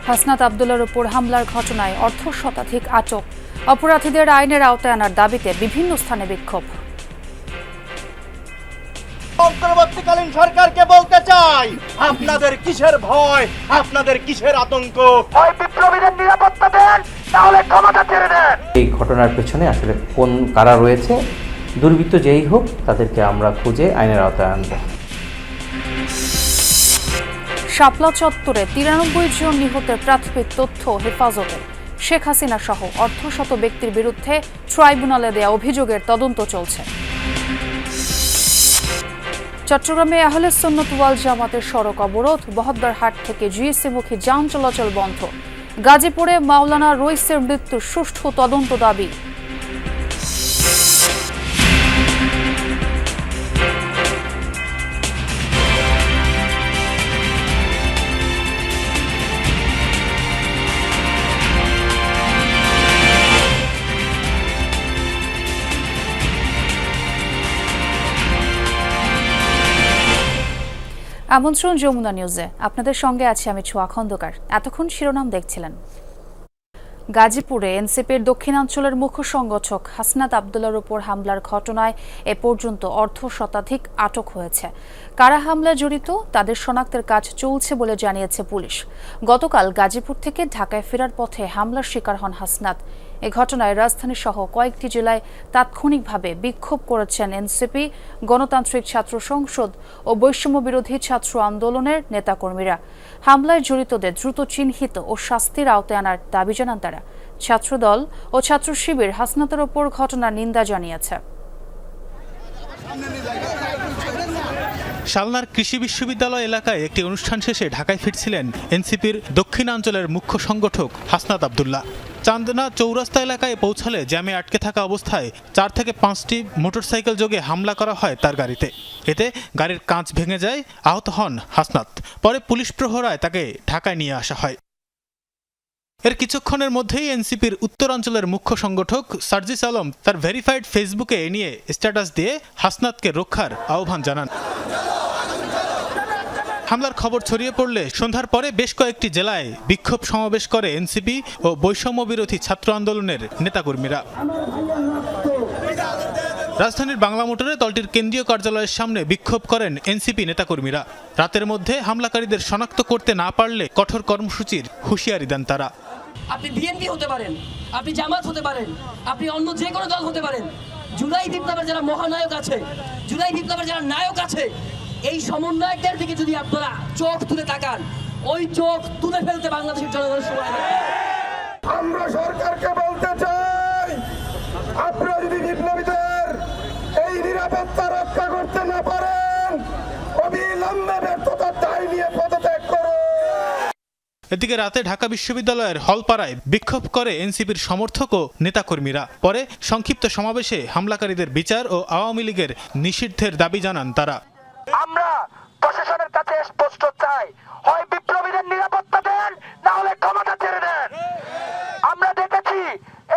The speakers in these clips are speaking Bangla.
হাসনাত আব্দুল্লার উপর হামলার ঘটনায় অর্ধশতাধিক আটক। অপরাধীদের আইনের আওতায় আনার দাবিতে বিভিন্ন স্থানে বিক্ষোভ। অন্তর্বর্তীকালীন সরকারকে বলতে চাই, আপনাদের কিসের ভয়, আপনাদের কিসের আতঙ্ক? হয় বিপ্লবীদের নিরাপত্তা দেন, তাহলে ক্ষমতা ছেড়ে দেন। এই ঘটনার পেছনে আসলে কোন কারা রয়েছে, দুর্বৃত্ত যেই হোক তাদেরকে আমরা খুঁজে আইনের আওতায় আনব। শাপলা চত্বরে 93 জন নিহতের প্রাথমিক তথ্য হেফাজতে। শেখ হাসিনা সহ অর্ধশত ব্যক্তির বিরুদ্ধে ট্রাইব্যুনালে দেয়া অভিযোগের তদন্ত চলছে। চট্টগ্রামে আহলে সুন্নাত ওয়াল জামাতের সড়ক অবরোধ, বহদ্দারহাট থেকে জিএসসি-মুখী যান চলাচল বন্ধ। গাজীপুরে মাওলানা রইসের মৃত্যুর সুষ্ঠু তদন্ত দাবি। আমন্ত্রণ যমুনা নিউজে, আপনাদের সঙ্গে আছি আমি ছোয়া খন্দকার। এতক্ষণ শিরোনাম দেখছিলেন। গাজীপুরে এনসিপির দক্ষিণাঞ্চলের মুখ্য সংগঠক হাসনাত আব্দুল্লার উপর হামলার ঘটনায় এ পর্যন্ত অর্ধশতাধিক আটক হয়েছে। কারা হামলায় জড়িত তাদের শনাক্তের কাজ চলছে বলে জানিয়েছে পুলিশ। গতকাল গাজীপুর থেকে ঢাকায় ফেরার পথে হামলার শিকার হন হাসনাত। এ ঘটনায় রাজধানী সহ কয়েকটি জেলায় তাৎক্ষণিকভাবে বিক্ষোভ করেছেন এনসিপি, গণতান্ত্রিক ছাত্র সংসদ ও বৈষম্য বিরোধী ছাত্র আন্দোলনের নেতাকর্মীরা। হামলায় জড়িতদের দ্রুত চিহ্নিত ও শাস্তির আওতায় আনার দাবি জানান তারা। ছাত্রদল ও ছাত্র শিবির হাসনাতের ওপর ঘটনার নিন্দা জানিয়েছে। শালনার কৃষি বিশ্ববিদ্যালয় এলাকায় একটি অনুষ্ঠান শেষে ঢাকায় ফিরছিলেন এনসিপির দক্ষিণাঞ্চলের মুখ্য সংগঠক হাসনাত আব্দুল্লাহ। চান্দনা চৌরাস্তা এলাকায় পৌঁছালে জ্যামে আটকে থাকা অবস্থায় 4 থেকে 5টি মোটরসাইকেল যোগে হামলা করা হয় তার গাড়িতে। এতে গাড়ির কাঁচ ভেঙে যায়, আহত হন হাসনাত। পরে পুলিশ প্রহরায় তাকে ঢাকায় নিয়ে আসা হয়। এর কিছুক্ষণের মধ্যেই এনসিপির উত্তরাঞ্চলের মুখ্য সংগঠক সার্জিস আলম তার ভেরিফাইড ফেসবুকে এ নিয়ে স্ট্যাটাস দিয়ে হাসনাতকে রক্ষার আহ্বান জানান। হামলার খবর ছড়িয়ে পড়লে সন্ধ্যার পরে বেশ কয়েকটি জেলায় বিক্ষোভ সমাবেশ করে এনসিপি ও বৈষম্য বিরোধী ছাত্র আন্দোলনের নেতাকর্মীরা। রাজধানীর বাংলা মোটরে দলটির কেন্দ্রীয় কার্যালয়ের সামনে বিক্ষোভ করেন এনসিপি নেতাকর্মীরা। রাতের মধ্যে হামলাকারীদের শনাক্ত করতে না পারলে কঠোর কর্মসূচির হুঁশিয়ারি দেন তারা। আপনি বিএনপি হতে পারেন, আপনি জামাত হতে পারেন, আপনি অন্য যে কোনো দল হতে পারেন। জুলাই বিপ্লবের যারা মহানায়ক আছে, জুলাই বিপ্লবের যারা নায়ক আছে, এই সমন্বয়কদের দিকে যদি আপনারা চোখ তুলে তাকান, ওই চোখ তুলে ফেলতে বাংলাদেশের জনগণের সময় নেই। আমরা সরকারকে বলতে চাই, আপনারা যদি বিপ্লবীদের এই নিরাপত্তা রক্ষা করতে না পারেন, অবিলম্বে ব্যর্থতার দায় নিয়ে পদত্যাগ করুন। এদিকে রাতে ঢাকা বিশ্ববিদ্যালয়ের হলপাড়ায় বিক্ষোভ করে এনসিপির সমর্থক ও নেতাকর্মীরা। পরে সংক্ষিপ্ত সমাবেশে হামলাকারীদের বিচার ও আওয়ামী লীগের নিষিদ্ধের দাবি জানান তারা। আমরা প্রশাসনের কাছে স্পষ্ট চাই, হয় বিপ্লবীদের নিরাপত্তা দেন, না হলে ক্ষমতা ছেড়ে দেন। আমরা দেখেছি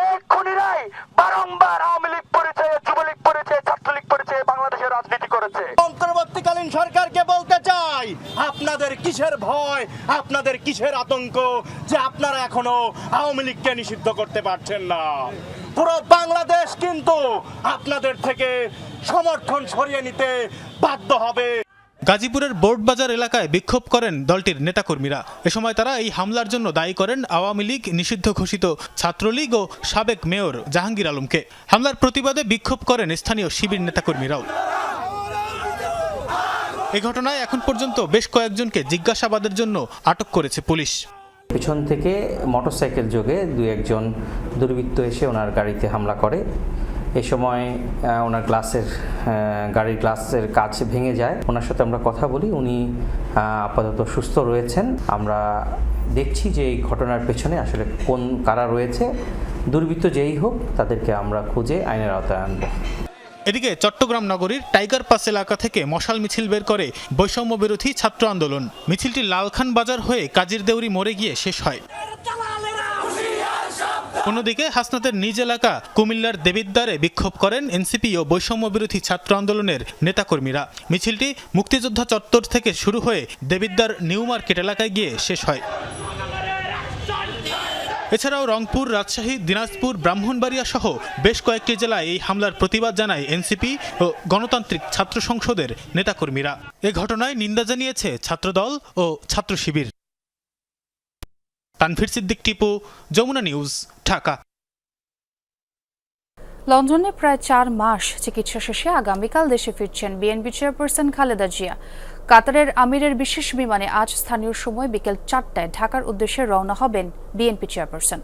এই খুনিরাই বারংবার আওয়ামী লীগ পরিচয়ে, যুবলীগ পরিচয়ে, ছাত্রলীগ পরিচয়ে বাংলাদেশের রাজনীতি করেছে। অন্তর্বর্তীকালীন সরকারকে বলতে চাই, আপনাদের কিসের ভয়, আপনাদের কিসের আতঙ্ক যে আপনারা এখনো আওয়ামী লীগকে নিষিদ্ধ করতে পারছেন না? পুরো বাংলাদেশ কিন্তু আপনাদের থেকে সমর্থন সরিয়ে নিতে বাধ্য হবে। গাজীপুরের বোর্ডবাজার এলাকায় বিক্ষোভ করেন দলটির নেতাকর্মীরা। এ সময় তারা এই হামলার জন্য দায়ী করেন আওয়ামী লীগ, নিষিদ্ধ ঘোষিত ছাত্রলীগ ও সাবেক মেয়র জাহাঙ্গীর আলমকে। হামলার প্রতিবাদে বিক্ষোভ করেন স্থানীয় শিবির নেতাকর্মীরাও। এই ঘটনায় এখন পর্যন্ত বেশ কয়েকজনকে জিজ্ঞাসাবাদের জন্য আটক করেছে পুলিশ। পিছন থেকে মোটরসাইকেল যোগে 2-1 দুর্বৃত্ত এসে ওনার গাড়িতে হামলা করে। এই সময় ওনার গাড়ির গ্লাসের কাচ ভেঙে যায়। ওনার সাথে আমরা কথা বলি, উনি আপাতত সুস্থ রয়েছেন। আমরা দেখছি যে এই ঘটনার পেছনে আসলে কোন কারা রয়েছে, দুর্বৃত্ত যেই হোক তাদেরকে আমরা খুঁজে আইনের আওতায় আনব। এদিকে চট্টগ্রাম নগরীর টাইগার পাস এলাকা থেকে মশাল মিছিল বের করে বৈষম্য বিরোধী ছাত্র আন্দোলন। মিছিলটি লালখান বাজার হয়ে কাজীর দেউরি মোড়ে গিয়ে শেষ হয়। অন্যদিকে হাসনাতের নিজ এলাকা কুমিল্লার দেবিদ্বারে বিক্ষোভ করেন এনসিপি ও বৈষম্য বিরোধী ছাত্র আন্দোলনের নেতাকর্মীরা। মিছিলটি মুক্তিযোদ্ধা চত্বর থেকে শুরু হয়ে দেবিদ্বার নিউ মার্কেট এলাকায় গিয়ে শেষ হয়। এছাড়াও রংপুর, রাজশাহী, দিনাজপুর, ব্রাহ্মণবাড়িয়া সহ বেশ কয়েকটি জেলায় এই হামলার প্রতিবাদ জানায় এনসিপি ও গণতান্ত্রিক ছাত্র সংসদের নেতাকর্মীরা। এ ঘটনায় নিন্দা জানিয়েছে ছাত্রদল ও ছাত্র শিবির। তানভীর সিদ্দিক, টিপু, যমুনা নিউজ, ঢাকা। লন্ডনে প্রায় 4 মাস চিকিৎসা শেষে আগামীকাল দেশে ফিরছেন বিএনপি চেয়ারপারসন খালেদা জিয়া। কাতারের আমিরের বিশেষ বিমানে আজ স্থানীয় সময় বিকেল 4টায় ঢাকার উদ্দেশ্যে রওনা হবেন বিএনপি চেয়ারপারসন।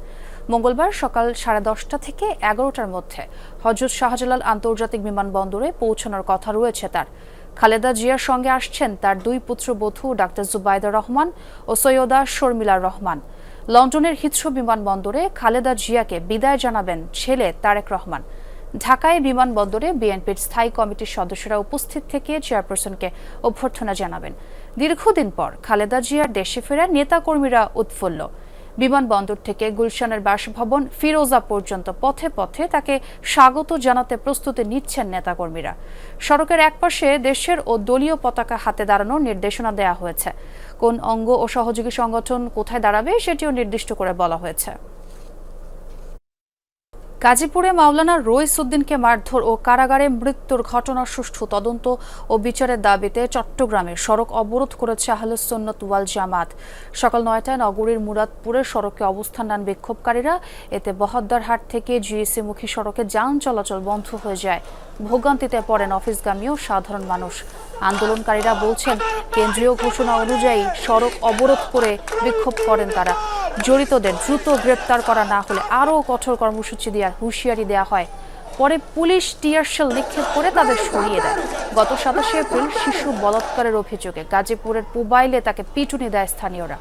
মঙ্গলবার সকাল 10:30 থেকে 11টার মধ্যে হযরত শাহজালাল আন্তর্জাতিক বিমানবন্দরে পৌঁছানোর কথা রয়েছে তার। খালেদা জিয়ার সঙ্গে আসছেন তার 2 পুত্রবধূ ডাক্তার জুবাইদা রহমান ও সৈয়দা শর্মিলা রহমান। লন্ডনের হিথ্রো বিমানবন্দরে খালেদা জিয়াকে বিদায় জানাবেন ছেলে তারেক রহমান। ঢাকায় বিমানবন্দরে বিএনপির স্থায়ী কমিটির সদস্যরা উপস্থিত থেকে চেয়ারপারসনকে অভ্যর্থনা জানাবেন। দীর্ঘদিন পর খালেদা জিয়ার দেশে ফেরা নেতাকর্মীরা উৎফুল্ল। বিমানবন্দর থেকে গুলশানের বাসভবন ফিরোজা পর্যন্ত পথে পথে তাকে স্বাগত জানাতে প্রস্তুতি নিচ্ছেন নেতাকর্মীরা। সড়কের একপাশে দেশের ও দলীয় পতাকা হাতে দাঁড়ানোর নির্দেশনা দেওয়া হয়েছে। কোন অঙ্গ ও সহযোগী সংগঠন কোথায় দাঁড়াবে সেটিও নির্দিষ্ট করে বলা হয়েছে। গাজীপুরে মাওলানা রইস উদ্দিনকে মারধর ও কারাগারে মৃত্যুর ঘটনার সুষ্ঠু তদন্ত ও বিচারের দাবিতে চট্টগ্রামে সড়ক অবরোধ করেছে আহলে সুন্নাত ওয়াল জামাত। সকাল 9টায় নগরীর মুরাদপুরে সড়কে অবস্থান নেন বিক্ষোভকারীরা। এতে বহদ্দারহাট থেকে জিএসি মুখী সড়কে যান চলাচল বন্ধ হয়ে যায়। ভোগান্তিতে পড়েন অফিসগামী ও সাধারণ মানুষ। আন্দোলনকারীরা বলছেন, কেন্দ্রীয় ঘোষণা অনুযায়ী সড়ক অবরোধ করে বিক্ষোভ করেন তারা। জড়িতদের দ্রুত গ্রেপ্তার করা না হলে আরও কঠোর কর্মসূচি দেওয়ার হুঁশিয়ারি দেওয়া হয়। পরে পুলিশ টিয়ারশেল নিক্ষেপ করে তাদের সরিয়ে দেয়। গত 27 এপ্রিল শিশু বলাৎকারের অভিযোগে গাজীপুরের পুবাইলে তাকে পিটুনি দেয় স্থানীয়রা।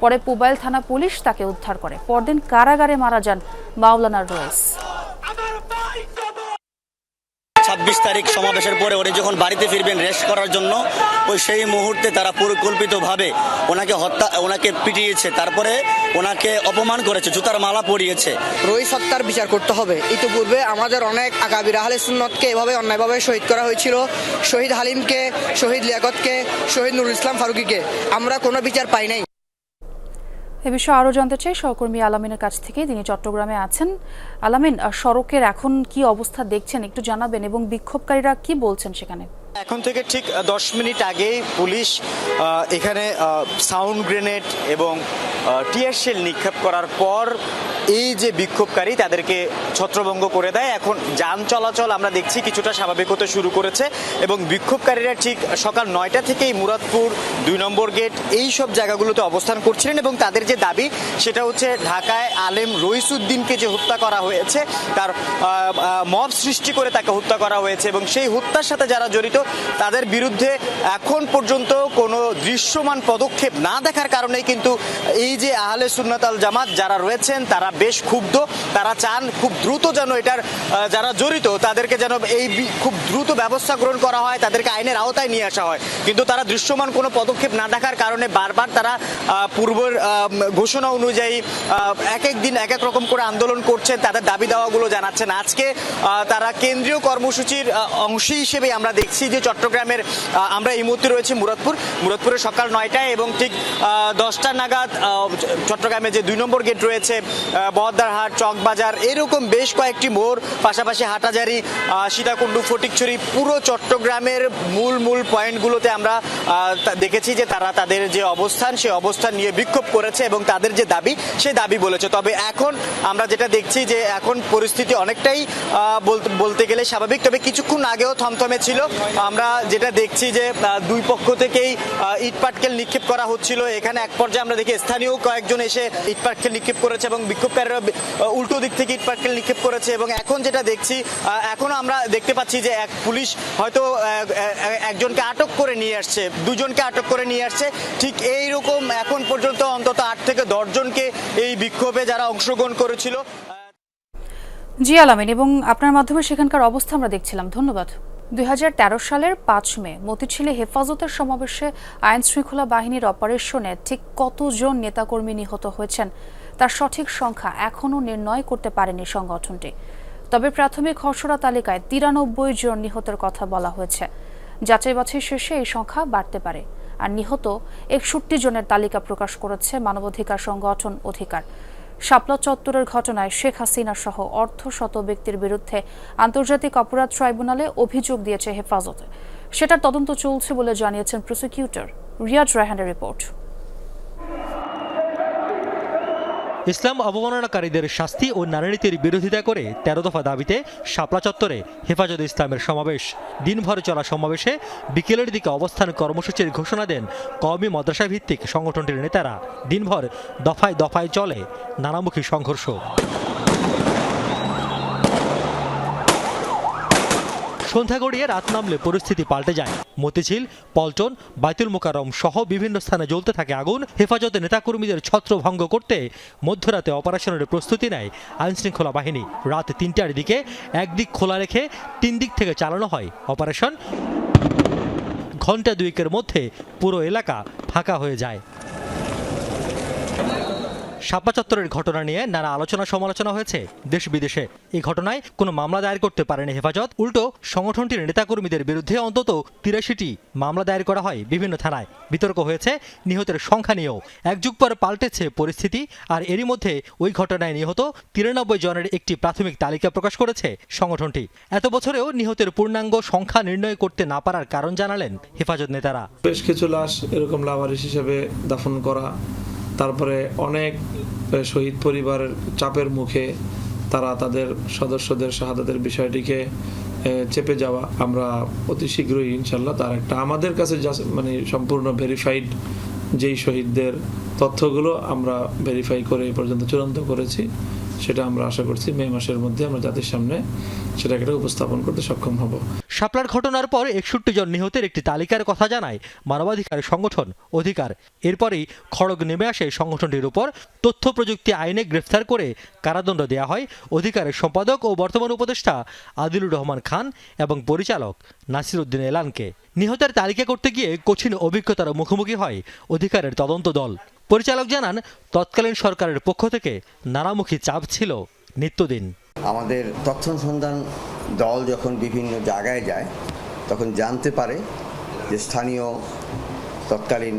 পরে পুবাইল থানা পুলিশ তাকে উদ্ধার করে। পরদিন কারাগারে মারা যান মাওলানা রইস। 26 তারিখ সমাবেশের পরে উনি যখন বাড়িতে ফিরবেন রেস্ট করার জন্য, ওই সেই মুহূর্তে তারা পরিকল্পিতভাবে ওনাকে পিটিয়েছে, তারপরে ওনাকে অপমান করেছে, জুতার মালা পরিয়েছে। রইস হত্যার বিচার করতে হবে। ইতিপূর্বে আমাদের অনেক আকাবির আহলে সুন্নতকে এভাবে অন্যায়ভাবে শহীদ করা হয়েছিল। শহীদ হালিমকে, শহীদ লিয়াকতকে, শহীদ নুরুল ইসলাম ফারুকীকে আমরা কোনো বিচার পাই নাই। এ বিষয়ে আরও জানতে চাই সহকর্মী আলামিনের কাছ থেকে। তিনি চট্টগ্রামে আছেন। আলামিন, সড়কের এখন কি অবস্থা দেখছেন একটু জানাবেন, এবং বিক্ষোভকারীরা কি বলছেন সেখানে? এখন থেকে ঠিক 10 মিনিট আগেই পুলিশ এখানে সাউন্ড গ্রেনেড এবং টিয়ার শেল নিক্ষেপ করার পর এই যে বিক্ষোভকারী তাদেরকে ছত্রভঙ্গ করে দেয়। এখন যান চলাচল আমরা দেখছি কিছুটা স্বাভাবিক হতে শুরু করেছে, এবং বিক্ষোভকারীরা ঠিক সকাল 9টা থেকেই মুরাদপুর 2 নম্বর গেট এই সব জায়গাগুলোতে অবস্থান করছিলেন, এবং তাদের যে দাবি সেটা হচ্ছে ঢাকায় আলেম রইস উদ্দিনকে যে হত্যা করা হয়েছে, তার মব সৃষ্টি করে তাকে হত্যা করা হয়েছে, এবং সেই হত্যার সাথে যারা জড়িত তাদের বিরুদ্ধে এখন পর্যন্ত কোনো দৃশ্যমান পদক্ষেপ না দেখার কারণেই কিন্তু এই যে আহলে সুন্নাত আল জামাত যারা রয়েছেন তারা বেশ ক্ষুব্ধ। তারা চান খুব দ্রুত যেন এটার যারা জড়িত তাদেরকে যেন এই খুব দ্রুত ব্যবস্থা গ্রহণ করা হয়, তাদেরকে আইনের আওতায় নিয়ে আসা হয়। কিন্তু তারা দৃশ্যমান কোনো পদক্ষেপ না দেখার কারণে বারবার তারা পূর্বের ঘোষণা অনুযায়ী এক এক দিন এক এক রকম করে আন্দোলন করছেন, তাদের দাবি দাওয়াগুলো জানাচ্ছেন। আজকে তারা কেন্দ্রীয় কর্মসূচির অংশ হিসেবে আমরা দেখছি যে চট্টগ্রামের আমরা এই মুহূর্তে রয়েছি মুরাদপুরে সকাল 9টায়, এবং ঠিক 10টা নাগাদ চট্টগ্রামে যে 2 নম্বর গেট রয়েছে, বহদ্দারহাট, চকবাজার, এরকম বেশ কয়েকটি মোড়, পাশাপাশি হাটাজারি, সীতাকুণ্ডু, ফটিকছড়ি, পুরো চট্টগ্রামের মূল পয়েন্টগুলোতে আমরা দেখেছি যে তারা তাদের যে অবস্থান সেই অবস্থান নিয়ে বিক্ষোভ করেছে এবং তাদের যে দাবি সেই দাবি বলেছে। তবে এখন আমরা যেটা দেখছি যে এখন পরিস্থিতি অনেকটাই বলতে গেলে স্বাভাবিক, তবে কিছুক্ষণ আগেও থমথমে ছিল। আমরা যেটা দেখছি যে 2 পক্ষ থেকেই ইট পাটকেল নিক্ষেপ করা হচ্ছিল। এখানে এক পর্যায়ে আমরা দেখি স্থানীয় কয়েকজন এসে ইট পাটকেল নিক্ষেপ করেছে, এবং বিক্ষোভকারীরা উল্টো দিক থেকে ইট পাটকেল নিক্ষেপ করেছে। এবং এখন যেটা দেখছি, এখনো আমরা দেখতে পাচ্ছি যে পুলিশ হয়তো একজনকে আটক করে নিয়ে আসছে, 2 জনকে আটক করে নিয়ে আসছে। ঠিক এইরকম এখন পর্যন্ত অন্তত 8 থেকে 10 জনকে এই বিক্ষোভে যারা অংশগ্রহণ করেছিল। জি আলামিন, এবং আপনার মাধ্যমে সেখানকার অবস্থা আমরা দেখছিলাম, ধন্যবাদ। 2013 সালের 5 মে মতিঝিলে হেফাজতের সমাবেশে আইন শৃঙ্খলা বাহিনীর অপারেশনে ঠিক কতজন নেতাকর্মী নিহত হয়েছেন তার সঠিক সংখ্যা এখনও নির্ণয় করতে পারেনি সংগঠনটি। তবে প্রাথমিক খসড়া তালিকায় 93 জন নিহতের কথা বলা হয়েছে। যাচাই বাছাই শেষে এই সংখ্যা বাড়তে পারে। আর নিহত 61 জনের তালিকা প্রকাশ করেছে মানবাধিকার সংগঠন অধিকার। শাপলা চত্বরের ঘটনায় শেখ হাসিনা সহ অর্ধশত ব্যক্তির বিরুদ্ধে আন্তর্জাতিক অপরাধ ট্রাইব্যুনালে অভিযোগ দিয়েছে হেফাজতে। সেটার তদন্ত চলছে বলে জানিয়েছেন প্রসিকিউটর। রিয়াজ রায়হানের রিপোর্ট। ইসলাম অবমাননাকারীদের শাস্তি ও নারীনীতির বিরোধিতা করে ১৩ দফা দাবিতে শাপলা চত্বরে হেফাজতে ইসলামের সমাবেশ। দিনভর চলা সমাবেশে বিকেলের দিকে অবস্থান কর্মসূচির ঘোষণা দেন কওমি মাদ্রাসা ভিত্তিক সংগঠনটির নেতারা। দিনভর দফায় দফায় চলে নানামুখী সংঘর্ষ। সন্ধ্যা গড়িয়ে রাত নামলে পরিস্থিতি পাল্টে যায়। মতিঝিল, পল্টন, বাইতুল মোকাররম সহ বিভিন্ন স্থানে জ্বলতে থাকে আগুন। হেফাজতে নেতাকর্মীদের ছত্রভঙ্গ করতে মধ্যরাতে অপারেশনের প্রস্তুতি নেয় আইনশৃঙ্খলা বাহিনী। রাত ৩টার দিকে একদিক খোলা রেখে ৩ দিক থেকে চালানো হয় অপারেশন। ঘণ্টা দুয়েকের মধ্যে পুরো এলাকা ফাঁকা হয়ে যায়। শাপলা চত্বরের ঘটনা নিয়ে নানা আলোচনা সমালোচনা হয়েছে দেশ বিদেশে। এই ঘটনায় কোনো মামলা দায়ের করতে পারেনি হেফাজত। উল্টো সংগঠনটির নেতাকর্মীদের বিরুদ্ধে অন্তত ৮৩টি মামলা দায়ের করা হয় বিভিন্ন থানায়। বিতর্ক হয়েছে নিহতের সংখ্যা নিয়েও। এক যুগ পর পাল্টেছে পরিস্থিতি। আর এরই মধ্যে ওই ঘটনায় নিহত ৯৩ জনের একটি প্রাথমিক তালিকা প্রকাশ করেছে সংগঠনটি। এত বছরেও নিহতের পূর্ণাঙ্গ সংখ্যা নির্ণয় করতে না পারার কারণ জানালেন হেফাজত নেতারা। বেশ কিছু লাশ এরকম লাওয়ারিশ হিসেবে দাফন করা, তারপরে অনেক শহীদ পরিবারের চাপের মুখে তারা তাদের সদস্যদের শাহাদাতের বিষয়টিকে চেপে যাওয়া। আমরা অতি শীঘ্রই ইনশাল্লাহ তার একটা আমাদের কাছে মানে সম্পূর্ণ ভেরিফাইড যেই শহীদদের তথ্যগুলো আমরা ভেরিফাই করে এই পর্যন্ত চূড়ান্ত করেছি, সেটা আমরা আশা করছি মে মাসের মধ্যে আমরা জাতির সামনে সেটাকে উপস্থাপন করতে সক্ষম হব। শাপলার ঘটনার পর ৬১ জন নিহতের একটি তালিকার কথা জানায় মানবাধিকার সংগঠন অধিকার। এরপরই খড়গ নেমে আসে সংগঠনটির উপর। তথ্য প্রযুক্তি আইনে গ্রেফতার করে কারাদণ্ড দেওয়া হয় অধিকারের সম্পাদক ও বর্তমান উপদেষ্টা আদিলুর রহমান খান এবং পরিচালক নাসির উদ্দিন এলানকে। নিহতের তালিকা করতে গিয়ে কঠিন অভিজ্ঞতার মুখোমুখি হয় অধিকারের তদন্ত দল। পরিচালক জানান, তৎকালীন সরকারের পক্ষ থেকে নানামুখী চাপ ছিল নিত্যদিন। আমাদের তথ্য অনুসন্ধান দল যখন বিভিন্ন জায়গায় যায় তখন জানতে পারে যে স্থানীয় তৎকালীন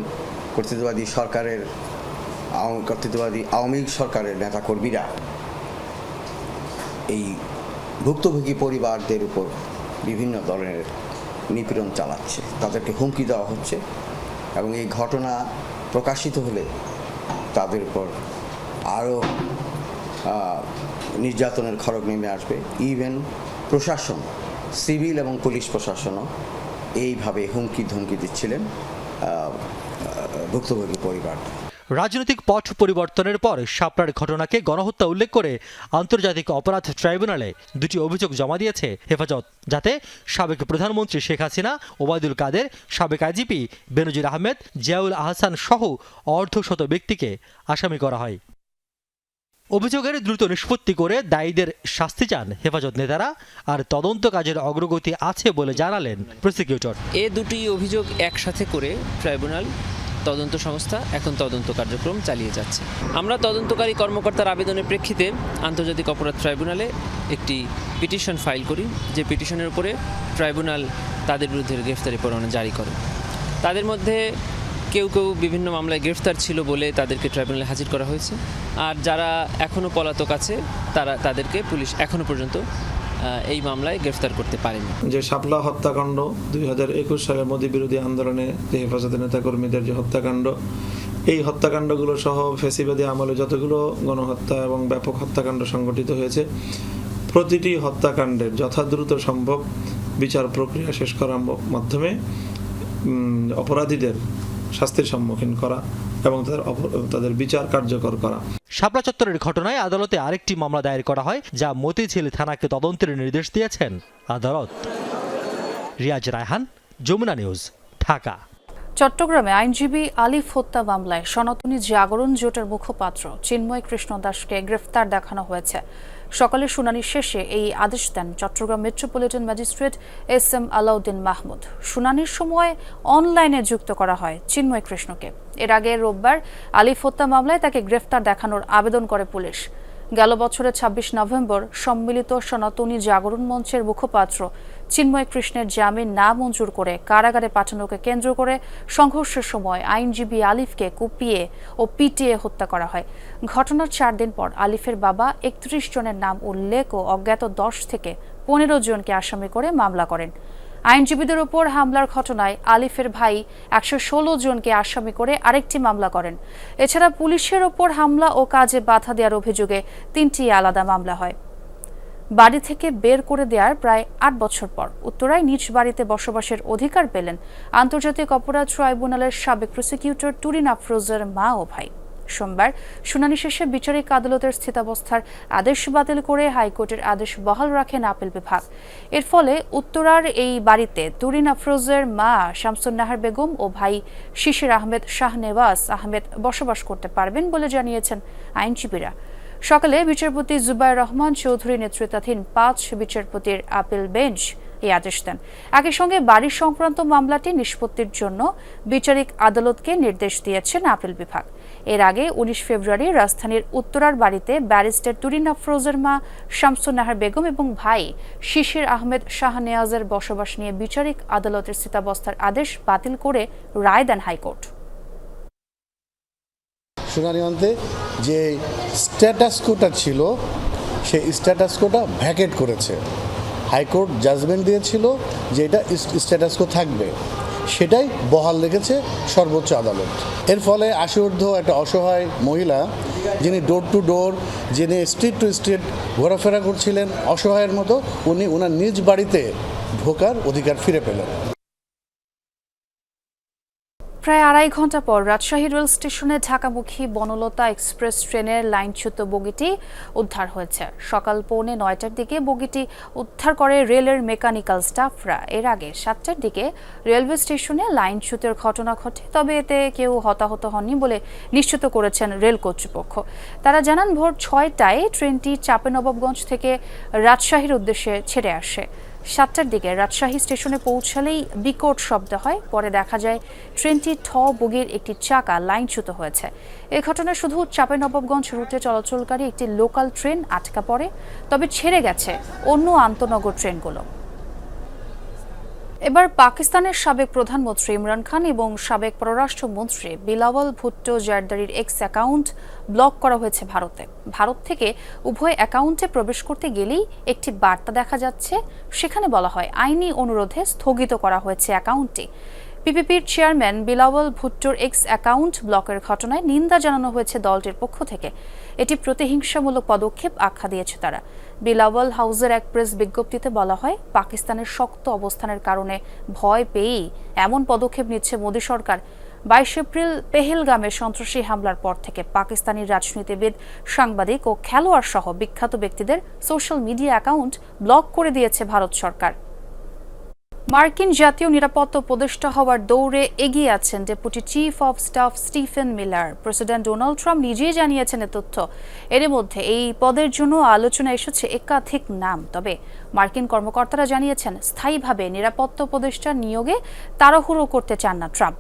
কর্তৃত্ববাদী আওয়ামী লীগ সরকারের নেতাকর্মীরা এই ভুক্তভোগী পরিবারদের উপর বিভিন্ন ধরনের নিপীড়ন চালাচ্ছে, তাদেরকে হুমকি দেওয়া হচ্ছে এবং এই ঘটনা প্রকাশিত হলে তাদের উপর আরও নির্যাতনের খড়গ নেমে আসবে। ইভেন প্রশাসন, সিভিল এবং পুলিশ প্রশাসনও এইভাবে হুমকি ধমকি দিচ্ছিলেন ভুক্তভোগী পরিবার। রাজনৈতিক পট পরিবর্তনের পর শাপলার ঘটনাকে গণহত্যা উল্লেখ করে আন্তর্জাতিক অপরাধ ট্রাইব্যুনালে ২টি অভিযোগ জমা দিয়েছে হেফাজত, যাতে সাবেক প্রধানমন্ত্রী শেখ হাসিনা, ওবায়দুল কাদের, সাবেক আইজিপি বেনজির আহমেদ, জিয়াউল আহসান সহ অর্ধশত ব্যক্তিকে আসামি করা হয়। অভিযোগের দ্রুত নিষ্পত্তি করে দায়ীদের শাস্তি চান হেফাজত নেতারা। আর তদন্ত কাজের অগ্রগতি আছে বলে জানালেন প্রসিকিউটর। এ দুটি অভিযোগ একসাথে করে ট্রাইব্যুনাল তদন্ত সংস্থা এখন তদন্ত কার্যক্রম চালিয়ে যাচ্ছে। আমরা তদন্তকারী কর্মকর্তার আবেদনের প্রেক্ষিতে আন্তর্জাতিক অপরাধ ট্রাইব্যুনালে একটি পিটিশন ফাইল করি, যে পিটিশনের উপরে ট্রাইব্যুনাল তাদের বিরুদ্ধে গ্রেফতারি পরোয়ানা জারি করে। তাদের মধ্যে কেউ কেউ বিভিন্ন মামলায় গ্রেফতার ছিল বলে তাদেরকে ট্রাইব্যুনালে হাজির করা হয়েছে। আর যারা এখনও পলাতক আছে তাদেরকে পুলিশ এখনও পর্যন্ত এই মামলায় গ্রেফতার করতে পারেনি। যে শাপলা হত্যাকাণ্ড ২০২১ সালে মোদী বিরোধী আন্দোলনে যে হেফাজতের নেতাকর্মীদের যে হত্যাকাণ্ড, এই হত্যাকাণ্ডগুলো সহ ফ্যাসিবাদী আমলে যতগুলো গণহত্যা এবং ব্যাপক হত্যাকাণ্ড সংঘটিত হয়েছে, প্রতিটি হত্যাকাণ্ডের যথাদ্রুত সম্ভব বিচার প্রক্রিয়া শেষ করার মাধ্যমে অপরাধীদের শাস্তির সম্মুখীন করা এবং তাদের বিচার কার্যকর করা। শাপলা চত্বরের ঘটনায় আদালতে আরেকটি মামলা দায়ের করা হয়, যা মতিঝিল থানাকে তদন্তের নির্দেশ দিয়েছেন আদালত। রিয়াজ রায়হান, যমুনা নিউজ, ঢাকা। চট্টগ্রামে আইনজীবী আলিফ হত্যা মামলায় সনাতনী জাগরণ জোটের মুখপাত্র চিন্ময় কৃষ্ণ দাসকে গ্রেফতার দেখানো হয়েছে। সকালে শুনানি শেষে এই আদেশ দেন Chattogram metropolitan magistrate S M. Alauddin Mahmud. শুনানির সময় অনলাইনে যুক্ত করা হয় চিন্ময় কৃষ্ণকে। এর আগে রোববার আলিফ হত্যা মামলায় তাকে গ্রেফতার দেখানোর আবেদন করে পুলিশ। গেল বছরের ২৬ নভেম্বর সম্মিলিত সনাতনী জাগরণ মঞ্চের মুখপাত্র চিন্ময় কৃষ্ণের জামিন না মঞ্জুর করে কারাগারে পাঠানোকে কেন্দ্র করে সংঘর্ষের সময় আইনজীবী আলিফকে কুপিয়ে ও পিটিয়ে হত্যা করা হয়। ঘটনার 4 দিন পর আলিফের বাবা 31 জনের নাম উল্লেখ ও অজ্ঞাত 10 থেকে 15 জনকে আসামি করে মামলা করেন। আইনজীবীদের উপর হামলার ঘটনায় আলিফের ভাই 116 জনকে আসামি করে আরেকটি মামলা করেন। এছাড়া পুলিশের ওপর হামলা ও কাজে বাধা দেওয়ার অভিযোগে 3টি আলাদা মামলা হয়। বাড়ি থেকে বের করে দেওয়ার প্রায় 8 বছর পর উত্তরায় নিজ বাড়িতে বসবাসের অধিকার পেলেন আন্তর্জাতিক অপরাধ ট্রাইব্যুনালের সাবেক প্রসিকিউটর তুরিন আফরোজের মা ও ভাই। সোমবার শুনানি শেষে বিচারিক আদালতের স্থিতাবস্থার আদেশ বাতিল করে হাইকোর্টের আদেশ বহাল রাখেন আপিল বিভাগ। এর ফলে উত্তরার এই বাড়িতে তুরিন আফরোজের মা শামসুন নাহার বেগম ও ভাই শিশির আহমেদ শাহনেওয়াজ আহমেদ বসবাস করতে পারবেন বলে জানিয়েছেন আইনজীবীরা। সকালে বিচারপতি জুবায়ের রহমান চৌধুরী নেতৃত্বাধীন 5 বিচারপতির আপিল বেঞ্চ এই আদেশ দেন। একই সঙ্গে বাড়ি সংক্রান্ত মামলাটি নিষ্পত্তির জন্য বিচারিক আদালতকে নির্দেশ দিয়েছেন আপিল বিভাগ। এর আগে 19 ফেব্রুয়ারি রাজধানীর উত্তরার বাড়িতে ব্যারিস্টার তুরিন আফরোজের মা শামসুন নাহার বেগম এবং ভাই শিশির আহমেদ শাহনেওয়াজের বসবাস নিয়ে বিচারিক আদালতের স্থিতাবস্থার আদেশ বাতিল করে রায় দেন হাইকোর্ট। শুনানি অন্তে যে স্ট্যাটাস কোটা ছিল সেই স্ট্যাটাস কোটা ভ্যাকেট করেছে। হাইকোর্ট জাজমেন্ট দিয়েছিল যে এটা স্ট্যাটাস কো থাকবে, সেটাই বহাল রেখেছে সর্বোচ্চ আদালত। এর ফলে আশীর্ধ একটা অসহায় মহিলা, যিনি ডোর টু ডোর, যিনি স্ট্রিট টু স্ট্রিট ঘোরাফেরা করছিলেন অসহায়ের মতো, উনি ওনার নিজ বাড়িতে ঢোকার অধিকার ফিরে পেলেন। প্রায় 2.5 ঘন্টা পর রাজশাহী রেল স্টেশনে ঢাকামুখী বনলতা এক্সপ্রেস ট্রেনের লাইনচ্যুত বগিটি উদ্ধার হয়েছে। সকাল 9:45টার দিকে বগিটি উদ্ধার করে রেলের মেকানিক্যাল স্টাফরা। এর আগে 7টার দিকে রেলওয়ে স্টেশনে লাইনচ্যুতের ঘটনা ঘটে, তবে এতে কেউ হতাহত হননি বলে নিশ্চিত করেছেন রেল কর্তৃপক্ষ। তারা জানান ভোর 6টায় ট্রেনটি চাঁপাইনবাবগঞ্জ থেকে রাজশাহীর উদ্দেশ্যে ছেড়ে আসে। 7টার দিকে রাজশাহী স্টেশনে পৌঁছালেই বিকট শব্দ হয়। পরে দেখা যায় ট্রেনটি ঠ বগির একটি চাকা লাইনচ্যুত হয়েছে। এ ঘটনায় শুধু চাঁপাইনবাবগঞ্জ রুটে চলাচলকারী একটি লোকাল ট্রেন আটকা পড়ে, তবে ছেড়ে গেছে অন্য আন্তনগর ট্রেনগুলো। এবার পাকিস্তানের সাবেক প্রধানমন্ত্রী ইমরান খান এবং সাবেক পররাষ্ট্রমন্ত্রী বিলাওয়াল ভুট্টো জারদারির এক্স অ্যাকাউন্ট ব্লক করা হয়েছে ভারতে। ভারত থেকে উভয় অ্যাকাউন্টে প্রবেশ করতে গেলেই একটি বার্তা দেখা যাচ্ছে, সেখানে বলা হয় আইনি অনুরোধে স্থগিত করা হয়েছে অ্যাকাউন্টটি। পিপিপির চেয়ারম্যান বিলাওয়াল ভুট্টোর এক্স অ্যাকাউন্ট ব্লকের ঘটনায় নিন্দা জানানো হয়েছে দলটির পক্ষ থেকে। এটি প্রতিহিংসামূলক পদক্ষেপ আখ্যা দিয়েছে তারা। বিলাওয়াল হাউসের এক প্রেস বিজ্ঞপ্তিতে বলা হয়, পাকিস্তানের শক্ত অবস্থানের কারণে ভয় পেয়েই এমন পদক্ষেপ নিচ্ছে মোদী সরকার। 22 এপ্রিল পেহেলগামে সন্ত্রাসী হামলার পর থেকে পাকিস্তানি রাজনীতিবিদ, সাংবাদিক ও খেলোয়াড় সহ বিখ্যাত ব্যক্তিদের সোশ্যাল মিডিয়া অ্যাকাউন্ট ব্লক করে দিয়েছে ভারত সরকার। মার্কিন জাতীয় নিরাপত্তা উপদেষ্টা হওয়ার দৌড়ে এগিয়ে আছেন deputy chief of staff Stephen Miller. President Donald Trump নিজেই জানিয়েছেন এ তথ্য। এর মধ্যে এই পদের জন্য আলোচনা এসেছে একাধিক নাম, তবে মার্কিন কর্মকর্তারা জানিয়েছেন স্থায়ীভাবে নিরাপত্তা উপদেষ্টা নিয়োগে তাড়াহুড়ো করতে চান না ট্রাম্প।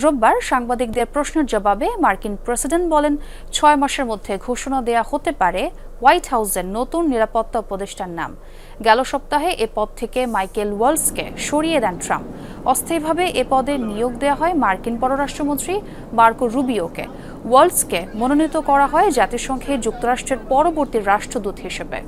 রোববার সাংবাদিকদের প্রশ্নের জবাবে মার্কিন প্রেসিডেন্ট বলেন, 6 মাসের মধ্যে ঘোষণা দেয়া হতে পারে হোয়াইট হাউসের নতুন নিরাপত্তা উপদেষ্টার নাম। গেল সপ্তাহে এ পদ থেকে মাইকেল ওয়ালসকে সরিয়ে দেন ট্রাম্প। অস্থায়ীভাবে এ পদে নিয়োগ দেওয়া হয় মার্কিন পররাষ্ট্রমন্ত্রী মার্কো রুবিওকে। ওয়ালসকে মনোনীত করা হয় জাতিসংঘে যুক্তরাষ্ট্রের পরবর্তী রাষ্ট্রদূত হিসেবে।